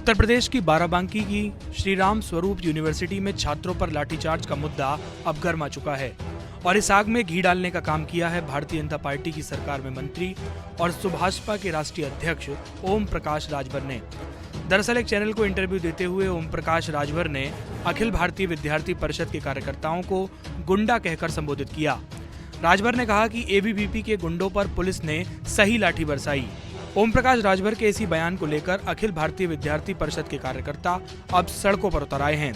उत्तर प्रदेश की बाराबंकी की श्री राम स्वरूप यूनिवर्सिटी में छात्रों पर लाठीचार्ज का मुद्दा अब गर्मा चुका है और इस आग में घी डालने का काम किया है भारतीय जनता पार्टी की सरकार में मंत्री और सुभाषपा के राष्ट्रीय अध्यक्ष ओम प्रकाश राजभर ने। दरअसल एक चैनल को इंटरव्यू देते हुए ओम प्रकाश राजभर ने अखिल भारतीय विद्यार्थी परिषद के कार्यकर्ताओं को गुंडा कहकर संबोधित किया। राजभर ने कहा कि एबीवीपी के गुंडों पर पुलिस ने सही लाठी बरसाई। ओम प्रकाश राजभर के इसी बयान को लेकर अखिल भारतीय विद्यार्थी परिषद के कार्यकर्ता अब सड़कों पर उतर आए हैं।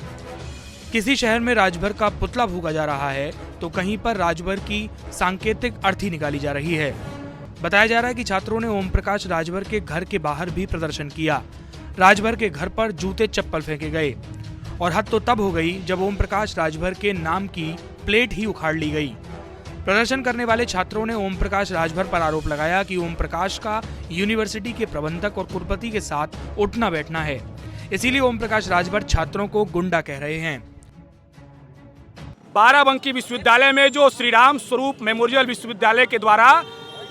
किसी शहर में राजभर का पुतला फूंका जा रहा है तो कहीं पर राजभर की सांकेतिक अर्थी निकाली जा रही है। बताया जा रहा है कि छात्रों ने ओम प्रकाश राजभर के घर के बाहर भी प्रदर्शन किया। राजभर के घर पर जूते चप्पल फेंके गए और हद तो तब हो गई जब ओम प्रकाश राजभर के नाम की प्लेट ही उखाड़ ली गई। प्रदर्शन करने वाले छात्रों ने ओम प्रकाश राजभर पर आरोप लगाया कि ओम प्रकाश का यूनिवर्सिटी के प्रबंधक और कुलपति के साथ उठना बैठना है, इसीलिए ओम प्रकाश राजभर छात्रों को गुंडा कह रहे हैं। बाराबंकी विश्वविद्यालय में जो श्री राम स्वरूप मेमोरियल विश्वविद्यालय के द्वारा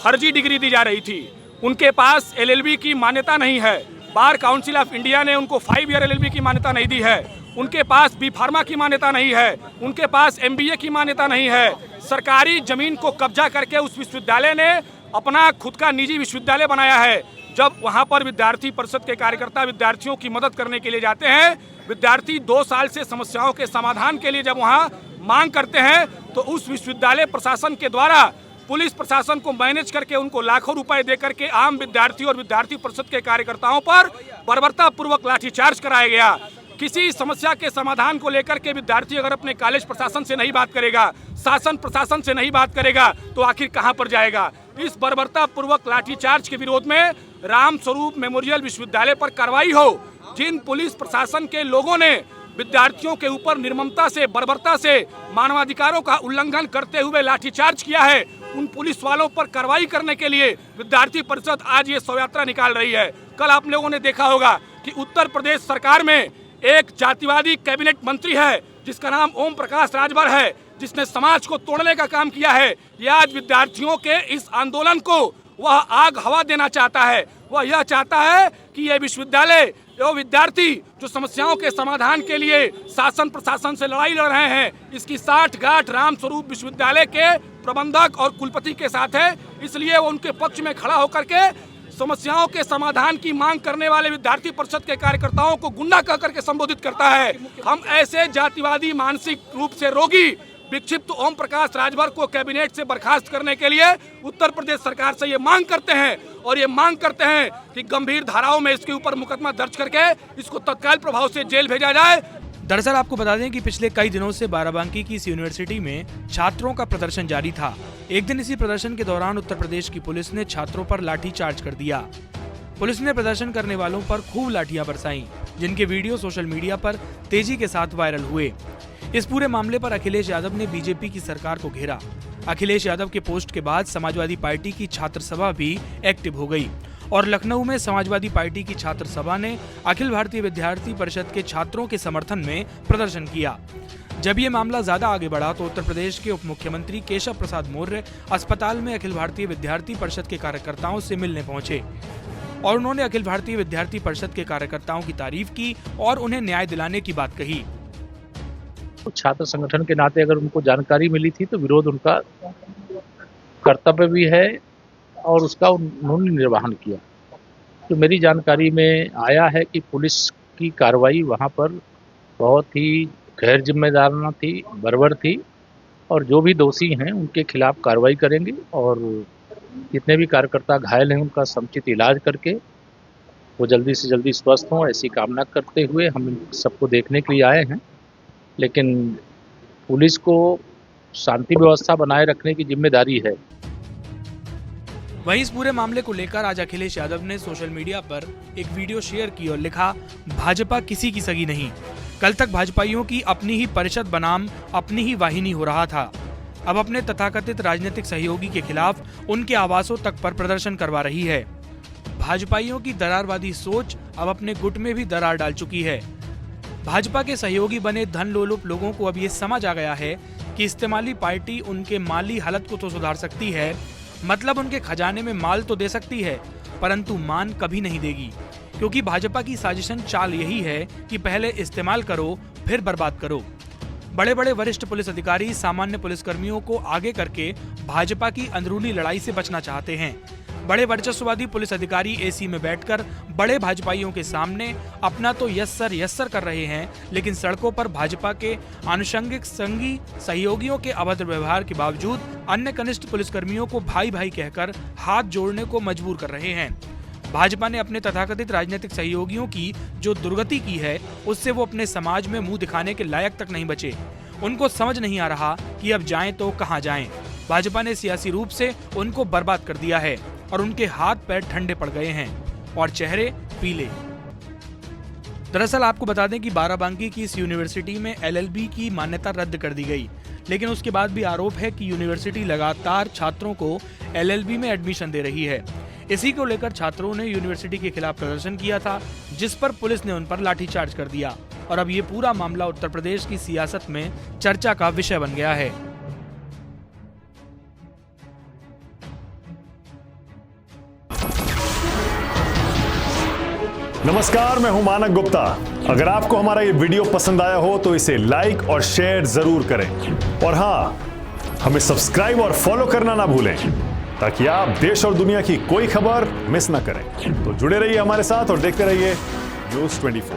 फर्जी डिग्री दी जा रही थी, उनके पास एलएलबी की मान्यता नहीं है। बार काउंसिल ऑफ इंडिया ने उनको 5 ईयर एलएलबी की मान्यता नहीं दी है। उनके पास बी फार्मा की मान्यता नहीं है। उनके पास एमबीए की मान्यता नहीं है। सरकारी जमीन को कब्जा करके उस विश्वविद्यालय ने अपना खुद का निजी विश्वविद्यालय बनाया है। जब वहां पर विद्यार्थी परिषद के कार्यकर्ता विद्यार्थियों की मदद करने के लिए जाते हैं, विद्यार्थी 2 साल से समस्याओं के समाधान के लिए जब वहां मांग करते हैं, तो उस विश्वविद्यालय प्रशासन के द्वारा पुलिस प्रशासन को मैनेज करके उनको लाखों रुपए दे करके आम विद्यार्थी और विद्यार्थी परिषद के कार्यकर्ताओं पर बर्बरतापूर्वक लाठीचार्ज कराया गया। किसी समस्या के समाधान को लेकर के विद्यार्थी अगर अपने कॉलेज प्रशासन से नहीं बात करेगा, शासन प्रशासन से नहीं बात करेगा, तो आखिर कहां पर जाएगा। इस बर्बरतापूर्वक लाठीचार्ज के विरोध में राम स्वरूप मेमोरियल विश्वविद्यालय पर कार्रवाई हो। जिन पुलिस प्रशासन के लोगों ने विद्यार्थियों के ऊपर निर्ममता से, बर्बरता से, मानवाधिकारों का उल्लंघन करते हुए लाठीचार्ज किया है, उन पुलिस वालों पर कार्रवाई करने के लिए विद्यार्थी परिषद आज ये शोभायात्रा निकाल रही है। कल आप लोगों ने देखा होगा कि उत्तर प्रदेश सरकार में एक जातिवादी कैबिनेट मंत्री है जिसका नाम ओम प्रकाश राजभर है, जिसने समाज को तोड़ने का काम किया है। यह आज विद्यार्थियों के इस आंदोलन को वह आग हवा देना चाहता है। वह यह चाहता है कि यह विश्वविद्यालय, वो विद्यार्थी जो समस्याओं के समाधान के लिए शासन प्रशासन से लड़ाई लड़ रहे हैं, इसकी साठगांठ राम स्वरूप विश्वविद्यालय के प्रबंधक और कुलपति के साथ है। इसलिए वो उनके पक्ष में खड़ा होकर के समस्याओं के समाधान की मांग करने वाले विद्यार्थी परिषद के कार्यकर्ताओं को गुंडा कह करके संबोधित करता है। हम ऐसे जातिवादी मानसिक रूप से रोगी विक्षिप्त ओम प्रकाश राजभर को कैबिनेट से बर्खास्त करने के लिए उत्तर प्रदेश सरकार से ये मांग करते हैं और ये मांग करते हैं कि गंभीर धाराओं में इसके ऊपर मुकदमा दर्ज करके इसको तत्काल प्रभाव से जेल भेजा जाए। दरअसल आपको बता दें कि पिछले कई दिनों से बाराबंकी की इस यूनिवर्सिटी में छात्रों का प्रदर्शन जारी था। एक दिन इसी प्रदर्शन के दौरान उत्तर प्रदेश की पुलिस ने छात्रों पर लाठीचार्ज कर दिया। पुलिस ने प्रदर्शन करने वालों पर खूब लाठियां बरसाईं, जिनके वीडियो सोशल मीडिया पर तेजी के साथ वायरल हुए। इस पूरे मामले पर अखिलेश यादव ने बीजेपी की सरकार को घेरा। अखिलेश यादव के पोस्ट के बाद समाजवादी पार्टी की छात्र सभा भी एक्टिव हो गई और लखनऊ में समाजवादी पार्टी की छात्र सभा ने अखिल भारतीय विद्यार्थी परिषद के छात्रों के समर्थन में प्रदर्शन किया। जब ये मामला ज्यादा आगे बढ़ा तो उत्तर प्रदेश के उप मुख्यमंत्री केशव प्रसाद मौर्य अस्पताल में अखिल भारतीय विद्यार्थी परिषद के कार्यकर्ताओं से मिलने पहुंचे और उन्होंने अखिल भारतीय विद्यार्थी परिषद के कार्यकर्ताओं की तारीफ की और उन्हें न्याय दिलाने की बात कही। छात्र संगठन के नाते अगर उनको जानकारी मिली थी तो विरोध उनका कर्तव्य भी है और उसका उन्होंने निर्वहन किया। तो मेरी जानकारी में आया है कि पुलिस की कार्रवाई वहाँ पर बहुत ही गैर जिम्मेदाराना थी, बर्बर थी और जो भी दोषी हैं उनके खिलाफ कार्रवाई करेंगे और जितने भी कार्यकर्ता घायल हैं उनका समुचित इलाज करके वो जल्दी से जल्दी स्वस्थ हों, ऐसी कामना करते हुए हम इन सबको देखने के लिए आए हैं। लेकिन पुलिस को शांति व्यवस्था बनाए रखने की जिम्मेदारी है। वहीं इस पूरे मामले को लेकर आज अखिलेश यादव ने सोशल मीडिया पर एक वीडियो शेयर की और लिखा, भाजपा किसी की सगी नहीं। कल तक भाजपाइयों की अपनी ही परिषद बनाम अपनी ही वाहिनी हो रहा था, अब अपने तथाकथित राजनीतिक सहयोगी के खिलाफ उनके आवासों तक पर प्रदर्शन करवा रही है। भाजपाइयों की दरारवादी सोच अब अपने गुट में भी दरार डाल चुकी है। भाजपा के सहयोगी बने धन लोलुप लोगों को अब ये समझ आ गया है कि इस्तेमाली पार्टी उनके माली हालत को तो सुधार सकती है, मतलब उनके खजाने में माल तो दे सकती है, परंतु मान कभी नहीं देगी। क्योंकि भाजपा की साजिशन चाल यही है कि पहले इस्तेमाल करो फिर बर्बाद करो। बड़े बड़े वरिष्ठ पुलिस अधिकारी सामान्य पुलिसकर्मियों को आगे करके भाजपा की अंदरूनी लड़ाई से बचना चाहते हैं। बड़े वर्चस्ववादी पुलिस अधिकारी एसी में बैठकर बड़े भाजपाइयों के सामने अपना तो यस सर कर रहे हैं, लेकिन सड़कों पर भाजपा के आनुषंगिक संगी सहयोगियों के अभद्र व्यवहार के बावजूद अन्य कनिष्ठ पुलिसकर्मियों को भाई भाई कहकर हाथ जोड़ने को मजबूर कर रहे हैं। भाजपा ने अपने तथाकथित राजनीतिक सहयोगियों की जो दुर्गति की है, उससे वो अपने समाज में मुंह दिखाने के लायक तक नहीं बचे। उनको समझ नहीं आ रहा कि अब जाएं तो कहां जाएं। भाजपा ने सियासी रूप से उनको बर्बाद कर दिया है और उनके हाथ पैर ठंडे पड़ गए हैं और चेहरे पीले। दरअसल आपको बता दें कि बाराबंकी की इस यूनिवर्सिटी में एलएलबी की मान्यता रद्द कर दी गई, लेकिन उसके बाद भी आरोप है कि यूनिवर्सिटी लगातार छात्रों को एलएलबी में एडमिशन दे रही है। इसी को लेकर छात्रों ने यूनिवर्सिटी के खिलाफ प्रदर्शन किया था, जिस पर पुलिस ने उन पर लाठीचार्ज कर दिया और अब ये पूरा मामला उत्तर प्रदेश की सियासत में चर्चा का विषय बन गया है। नमस्कार, मैं हूं मानक गुप्ता। अगर आपको हमारा ये वीडियो पसंद आया हो तो इसे लाइक और शेयर जरूर करें और हाँ, हमें सब्सक्राइब और फॉलो करना ना भूलें ताकि आप देश और दुनिया की कोई खबर मिस ना करें। तो जुड़े रहिए हमारे साथ और देखते रहिए न्यूज़ 24।